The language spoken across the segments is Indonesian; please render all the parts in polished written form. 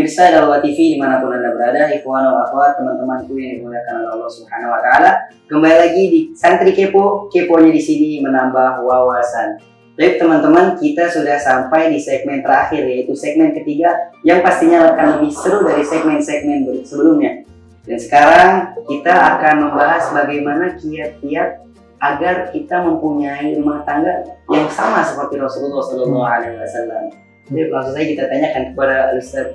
Pemirsa Dalwa TV dimanapun Anda berada, ikhwan wal akhwat, teman-temanku yang dimuliakan oleh Allah Subhanahu wa taala. Kembali lagi di Santri Kepo, keponya di sini menambah wawasan. Baik teman-teman, kita sudah sampai di segmen terakhir, yaitu segmen ketiga yang pastinya akan lebih seru dari segmen-segmen sebelumnya. Dan sekarang kita akan membahas bagaimana kiat-kiat agar kita mempunyai rumah tangga yang sama seperti Rasulullah SAW. Jadi langsung saja kita tanyakan kepada Ustaz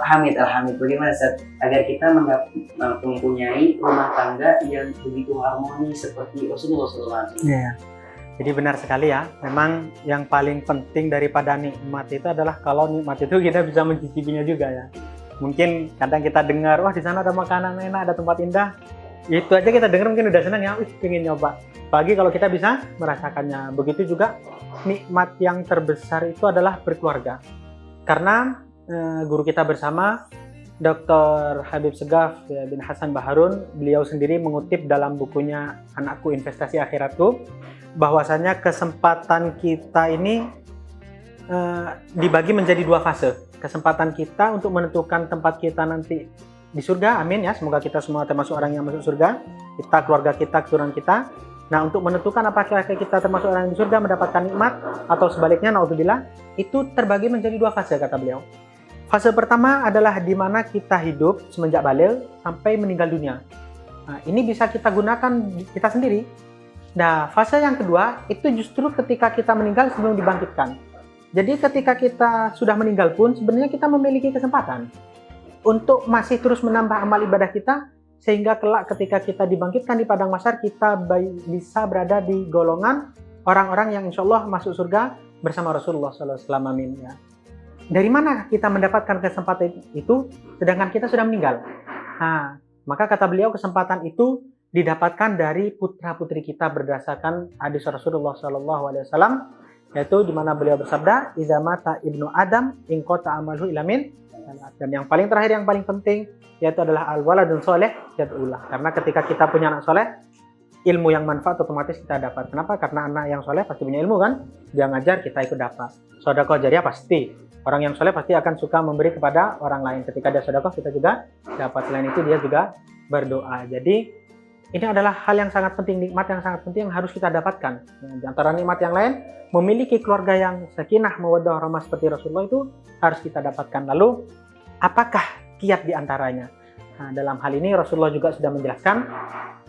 Hamid Al-Hamid, bagaimana Ustaz agar kita mempunyai rumah tangga yang begitu harmoni seperti Rasulullah SAW. Iya. Jadi benar sekali ya, memang yang paling penting daripada nikmat itu adalah kalau nikmat itu kita bisa mencicipinya juga ya. Mungkin kadang kita dengar, wah di sana ada makanan enak, ada tempat indah, itu aja kita dengar mungkin udah senang ya, pengen nyoba. Apalagi kalau kita bisa merasakannya. Begitu juga nikmat yang terbesar itu adalah berkeluarga. Karena guru kita bersama, Dr. Habib Segaf bin Hasan Baharun, beliau sendiri mengutip dalam bukunya Anakku Investasi Akhiratku, bahwasanya kesempatan kita ini dibagi menjadi dua fase. Kesempatan kita untuk menentukan tempat kita nanti di surga, amin ya, semoga kita semua termasuk orang yang masuk surga, kita, keluarga kita, keturunan kita. Nah, untuk menentukan apakah kita termasuk orang yang di surga mendapatkan nikmat atau sebaliknya, naudzubillah, itu terbagi menjadi dua fase kata beliau. Fase pertama adalah di mana kita hidup semenjak baligh sampai meninggal dunia. Nah, ini bisa kita gunakan kita sendiri. Nah, fase yang kedua itu justru ketika kita meninggal sebelum dibangkitkan. Jadi ketika kita sudah meninggal pun sebenarnya kita memiliki kesempatan untuk masih terus menambah amal ibadah kita, sehingga kelak ketika kita dibangkitkan di padang mahsyar kita bisa berada di golongan orang-orang yang insya Allah masuk surga bersama Rasulullah SAW. Amin ya. Dari mana kita mendapatkan kesempatan itu sedangkan kita sudah meninggal? Nah, maka kata beliau kesempatan itu didapatkan dari putra-putri kita berdasarkan hadis Rasulullah SAW, yaitu di mana beliau bersabda, "Idza mata ibnu Adam in qata amaluhu illa min." Dan yang paling terakhir, yang paling penting, yaitu adalah al-waladun soleh yad'ullah. Karena ketika kita punya anak soleh, ilmu yang manfaat otomatis kita dapat. Kenapa? Karena anak yang soleh pasti punya ilmu kan? Dia ngajar, kita ikut dapat. Sedekah jariah pasti. Orang yang soleh pasti akan suka memberi kepada orang lain. Ketika dia sedekah, kita juga dapat. Selain itu, dia juga berdoa. Jadi, ini adalah hal yang sangat penting, nikmat yang sangat penting yang harus kita dapatkan. Di antara nikmat yang lain, memiliki keluarga yang sakinah, mawaddah, rahmah seperti Rasulullah itu harus kita dapatkan. Lalu, apakah kiat di antaranya? Nah, dalam hal ini Rasulullah juga sudah menjelaskan,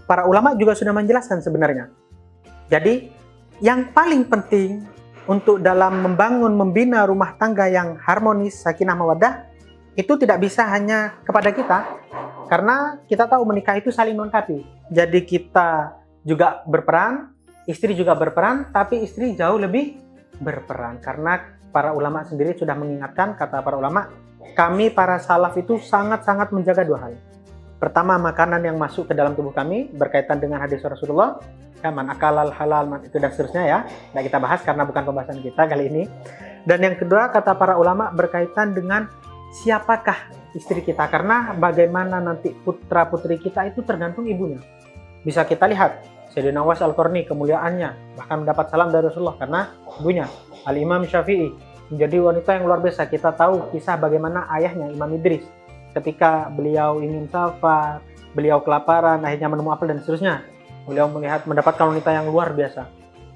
para ulama juga sudah menjelaskan sebenarnya. Jadi, yang paling penting untuk dalam membangun, membina rumah tangga yang harmonis, sakinah, mawaddah, itu tidak bisa hanya kepada kita. Karena kita tahu menikah itu saling melengkapi. Jadi kita juga berperan, istri juga berperan, tapi istri jauh lebih berperan. Karena para ulama sendiri sudah mengingatkan, kata para ulama, kami para salaf itu sangat-sangat menjaga dua hal. Pertama, makanan yang masuk ke dalam tubuh kami berkaitan dengan hadis Rasulullah, man akalal halal, man itu dan seterusnya ya. Nah, kita bahas karena bukan pembahasan kita kali ini. Dan yang kedua, kata para ulama, berkaitan dengan siapakah istri kita, karena bagaimana nanti putra-putri kita itu tergantung ibunya. Bisa kita lihat Sayyidina Uwais Al-Qarni, kemuliaannya bahkan mendapat salam dari Rasulullah karena ibunya. Al-Imam Syafi'i menjadi wanita yang luar biasa. Kita tahu kisah bagaimana ayahnya Imam Idris ketika beliau ingin safar, beliau kelaparan, akhirnya menemukan apel dan seterusnya. Beliau mendapatkan wanita yang luar biasa.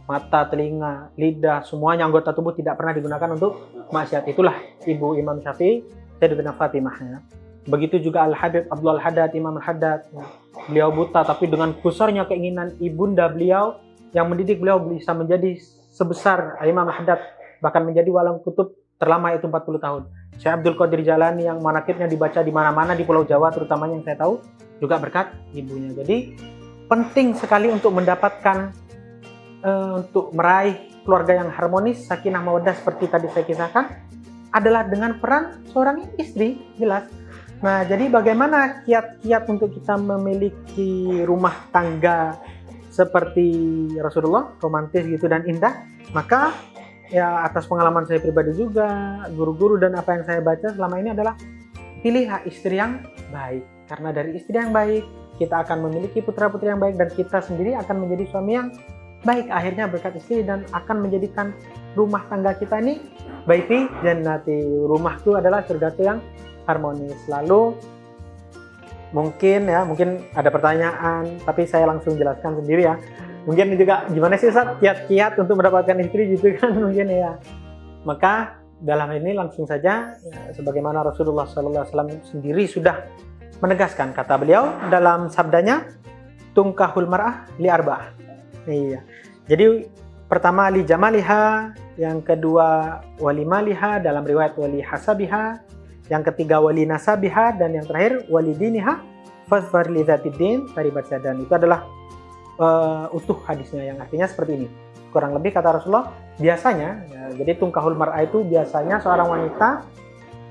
Mata, telinga, lidah, semuanya anggota tubuh tidak pernah digunakan untuk maksiat. Itulah ibu Imam Syafi'i, Sayyidatina Fatimah ya. Begitu juga Al-Habib Abdul Haddad, Imam Al-Haddad ya. Beliau buta tapi dengan besarnya keinginan ibunda beliau yang mendidik beliau bisa menjadi sebesar Imam Al-Haddad, bahkan menjadi walang kutub terlama itu 40 tahun. Syekh Abdul Qadir Jalani yang manaqibnya dibaca di mana-mana di Pulau Jawa terutamanya yang saya tahu juga berkat ibunya. Jadi penting sekali untuk mendapatkan untuk meraih keluarga yang harmonis, sakinah mawaddah seperti tadi saya kisahkan adalah dengan peran seorang istri, jelas. Nah, jadi bagaimana kiat-kiat untuk kita memiliki rumah tangga seperti Rasulullah, romantis gitu dan indah? Maka ya atas pengalaman saya pribadi juga, guru-guru dan apa yang saya baca selama ini adalah pilihlah istri yang baik. Karena dari istri yang baik, kita akan memiliki putra-putri yang baik dan kita sendiri akan menjadi suami yang baik akhirnya berkat istri dan akan menjadikan rumah tangga kita ini baiti jannati, rumahku adalah surga itu yang harmonis. Lalu mungkin ada pertanyaan, tapi saya langsung jelaskan sendiri ya. Mungkin juga gimana sih Ustaz kiat-kiat untuk mendapatkan istri gitu kan mungkin ya. Maka dalam ini langsung saja sebagaimana Rasulullah SAW sendiri sudah menegaskan, kata beliau dalam sabdanya, tungkahul mar'ah li arba'ah. Iya. Jadi pertama li jamaliha, yang kedua wali maliha, dalam riwayat wali hasabiha, yang ketiga wali nasabiha, dan yang terakhir wali diniha fadfar li dzatiddin taribat sadan. Itu adalah utuh hadisnya, yang artinya seperti ini. Kurang lebih kata Rasulullah, biasanya jadi tungkahul mar'ah itu biasanya seorang wanita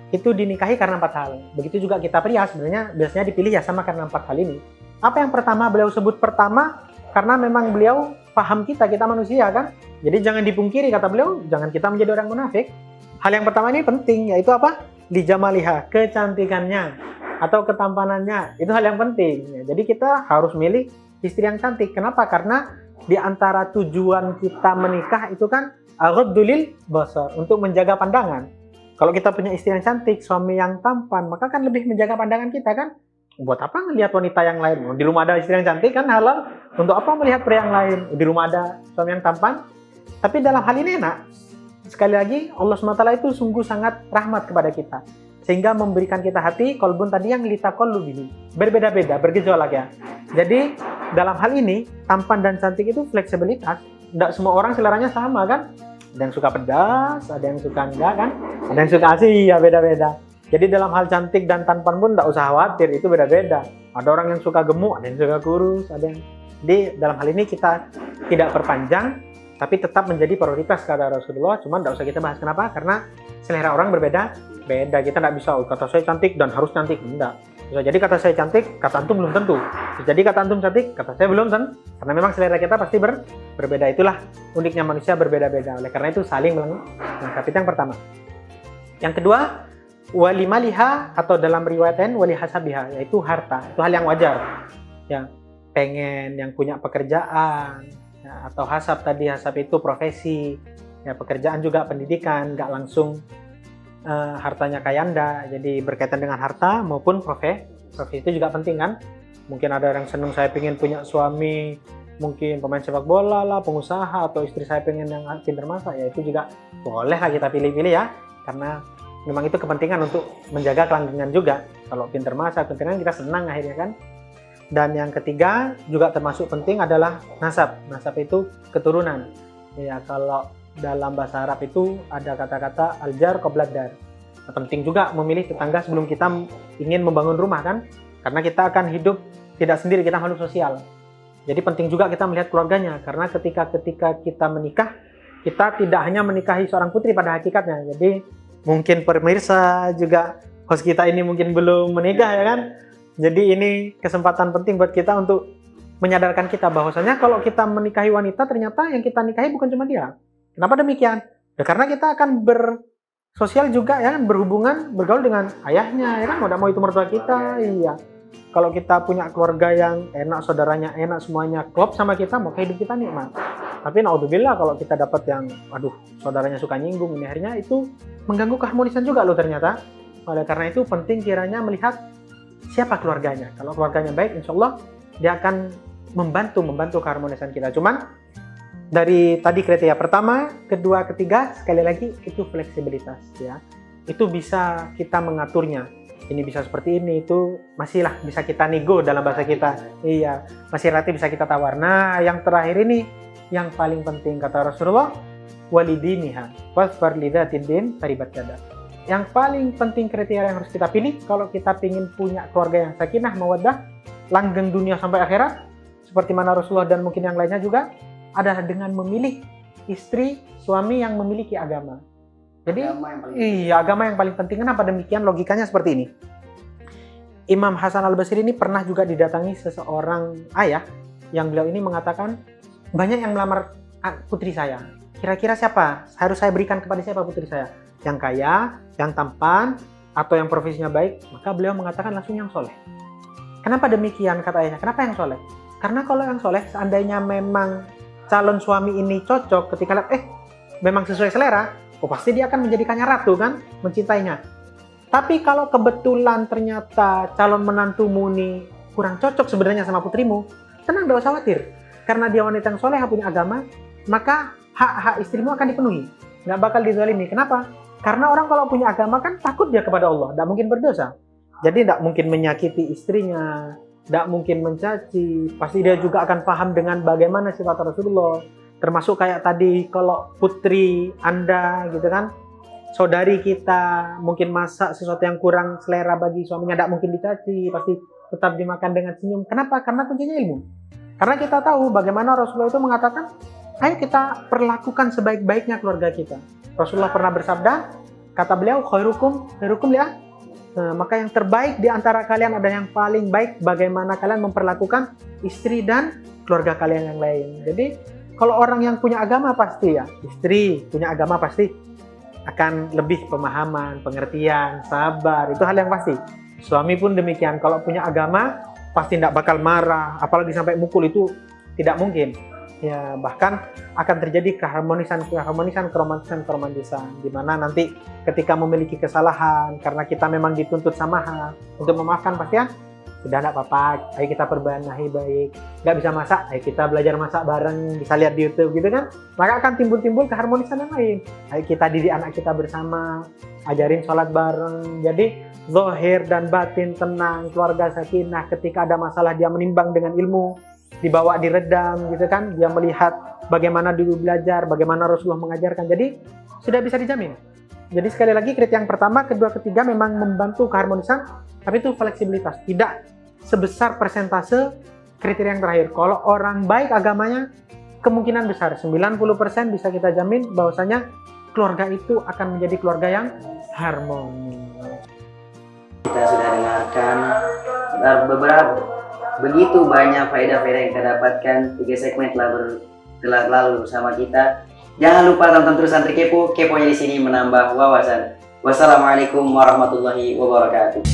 itu dinikahi karena 4 hal. Begitu juga kita pria sebenarnya biasanya dipilih ya sama karena 4 hal ini. Apa yang pertama beliau sebut pertama? Karena memang beliau paham kita manusia kan. Jadi jangan dipungkiri, kata beliau, jangan kita menjadi orang munafik. Hal yang pertama ini penting, yaitu apa? Lijamaliha, kecantikannya atau ketampanannya. Itu hal yang penting. Jadi kita harus milih istri yang cantik. Kenapa? Karena di antara tujuan kita menikah itu kan aghaddulil basar, untuk menjaga pandangan. Kalau kita punya istri yang cantik, suami yang tampan, maka kan lebih menjaga pandangan kita kan. Buat apa melihat wanita yang lain? Di rumah ada istri yang cantik kan halal. Untuk apa melihat pria yang lain? Di rumah ada suami yang tampan. Tapi dalam hal ini enak. Sekali lagi, Allah SWT itu sungguh sangat rahmat kepada kita. Sehingga memberikan kita hati, kolbun tadi yang litaqallubihi. Berbeda-beda, bergejolak ya. Jadi, dalam hal ini, tampan dan cantik itu fleksibilitas. Tidak semua orang seleranya sama kan? Ada yang suka pedas, ada yang suka enggak kan? Ada yang suka asih, ya beda-beda. Jadi dalam hal cantik dan tampan pun tidak usah khawatir, itu beda-beda. Ada orang yang suka gemuk, ada yang suka kurus, ada yang... Jadi dalam hal ini kita tidak perpanjang, tapi tetap menjadi prioritas kata Rasulullah. Cuman tidak usah kita bahas kenapa, karena selera orang berbeda-beda. Kita tidak bisa, kata saya cantik dan harus cantik, tidak. Bisa jadi kata saya cantik, kata antum belum tentu. Bisa jadi kata antum cantik, kata saya belum tentu. Karena memang selera kita pasti berbeda. Itulah uniknya manusia, berbeda-beda. Oleh karena itu saling melengkapi. Itu yang pertama. Yang kedua, wali maliha, atau dalam riwayat lain wali hasabiha, yaitu harta. Itu hal yang wajar. Ya, pengen yang punya pekerjaan, ya, atau hasab tadi, hasab itu profesi. Ya, pekerjaan juga pendidikan, nggak langsung hartanya kayanda. Jadi berkaitan dengan harta maupun profesi itu juga penting kan. Mungkin ada yang senang, saya pengen punya suami mungkin pemain sepak bola lah, pengusaha, atau istri saya pengen yang pintar masak, ya itu juga boleh lah kita pilih-pilih ya, karena memang itu kepentingan untuk menjaga kelanggengan juga. Kalau pintar masak, pintar kita senang akhirnya kan. Dan yang ketiga juga termasuk penting adalah nasab. Nasab itu keturunan. Ya, kalau dalam bahasa Arab itu ada kata-kata aljar qoblad dar. Penting juga memilih tetangga sebelum kita ingin membangun rumah kan. Karena kita akan hidup tidak sendiri, kita makhluk sosial. Jadi penting juga kita melihat keluarganya. Karena ketika kita menikah, kita tidak hanya menikahi seorang putri pada hakikatnya. Jadi mungkin pemirsa juga, host kita ini mungkin belum menikah ya kan. Jadi ini kesempatan penting buat kita untuk menyadarkan kita bahwasanya kalau kita menikahi wanita, ternyata yang kita nikahi bukan cuma dia. Kenapa demikian? Ya karena kita akan bersosial juga ya kan, berhubungan, bergaul dengan ayahnya ya kan, mau itu mertua kita. Iya. Kalau kita punya keluarga yang enak, saudaranya enak, semuanya klop sama kita, maka hidup kita nikmat. Tapi naudzubillah kalau kita dapat yang saudaranya suka nyinggung, ini akhirnya itu mengganggu keharmonisan juga loh ternyata. Oleh karena itu penting kiranya melihat siapa keluarganya. Kalau keluarganya baik, insya Allah dia akan membantu keharmonisan kita. Cuman dari tadi kriteria pertama, kedua, ketiga, sekali lagi itu fleksibilitas ya. Itu bisa kita mengaturnya. Ini bisa seperti ini, itu masihlah bisa kita nego dalam bahasa kita. Iya, masih relatif bisa kita tawar. Nah, yang terakhir ini yang paling penting kata Rasulullah, walidiniha wasfar lidzatiddin taribat yada. Yang paling penting kriteria yang harus kita pilih kalau kita ingin punya keluarga yang sakinah, mawaddah, langgeng dunia sampai akhirat, seperti mana Rasulullah dan mungkin yang lainnya juga, adalah dengan memilih istri, suami yang memiliki agama. Jadi, agama yang paling penting. Kenapa demikian? Logikanya seperti ini. Imam Hasan Al-Basri ini pernah juga didatangi seseorang ayah yang beliau ini mengatakan, banyak yang melamar putri saya. Kira-kira siapa? Harus saya berikan kepada siapa putri saya? Yang kaya, yang tampan, atau yang profesinya baik? Maka beliau mengatakan langsung yang soleh. Kenapa demikian kata ayahnya? Kenapa yang soleh? Karena kalau yang soleh, seandainya memang calon suami ini cocok, ketika lihat, memang sesuai selera, oh pasti dia akan menjadikannya ratu kan, mencintainya. Tapi kalau kebetulan ternyata calon menantumu nih kurang cocok sebenarnya sama putrimu, tenang, gak usah khawatir. Karena dia wanita yang soleh, punya agama, maka hak-hak istrimu akan dipenuhi. Nggak bakal dizalimi. Kenapa? Karena orang kalau punya agama kan takut dia kepada Allah, nggak mungkin berdosa. Jadi nggak mungkin menyakiti istrinya, nggak mungkin mencaci. Pasti dia juga akan paham dengan bagaimana sifat Rasulullah. Termasuk kayak tadi kalau putri Anda gitu kan, saudari kita mungkin masak sesuatu yang kurang selera bagi suaminya, nggak mungkin dicaci, pasti tetap dimakan dengan senyum. Kenapa? Karena kuncinya ilmu. Karena kita tahu bagaimana Rasulullah itu mengatakan, ayo kita perlakukan sebaik-baiknya keluarga kita. Rasulullah pernah bersabda, kata beliau, khairukum ya. Maka yang terbaik di antara kalian ada yang paling baik bagaimana kalian memperlakukan istri dan keluarga kalian yang lain. Jadi kalau orang yang punya agama pasti ya, istri punya agama pasti akan lebih pemahaman, pengertian, sabar, itu hal yang pasti. Suami pun demikian, kalau punya agama pasti tidak bakal marah, apalagi sampai mukul, itu tidak mungkin. Ya, bahkan akan terjadi keharmonisan, di mana nanti ketika memiliki kesalahan, karena kita memang dituntut samaha untuk memaafkan, pasti kan sudah tidak apa-apa, ayo kita perbaiki baik. Nggak bisa masak, ayo kita belajar masak bareng, bisa lihat di YouTube gitu kan. Maka akan timbul keharmonisan yang lain. Ayo kita didik anak kita bersama, ajarin sholat bareng. Jadi zahir dan batin tenang, keluarga sakinah. Ketika ada masalah dia menimbang dengan ilmu, dibawa diredam gitu kan. Dia melihat bagaimana dulu belajar, bagaimana Rasulullah mengajarkan. Jadi sudah bisa dijamin. Jadi sekali lagi kriteria yang pertama, kedua, ketiga memang membantu keharmonisan, tapi itu fleksibilitas, tidak sebesar persentase kriteria yang terakhir. Kalau orang baik agamanya, kemungkinan besar 90% bisa kita jamin bahwasanya keluarga itu akan menjadi keluarga yang harmoni. Kita sudah dengarkan begitu banyak faedah-faedah yang kita dapatkan. 3 segmen telah lalu bersama kita. Jangan lupa tonton terus Santri Kepo, keponya di sini menambah wawasan. Wassalamualaikum warahmatullahi wabarakatuh.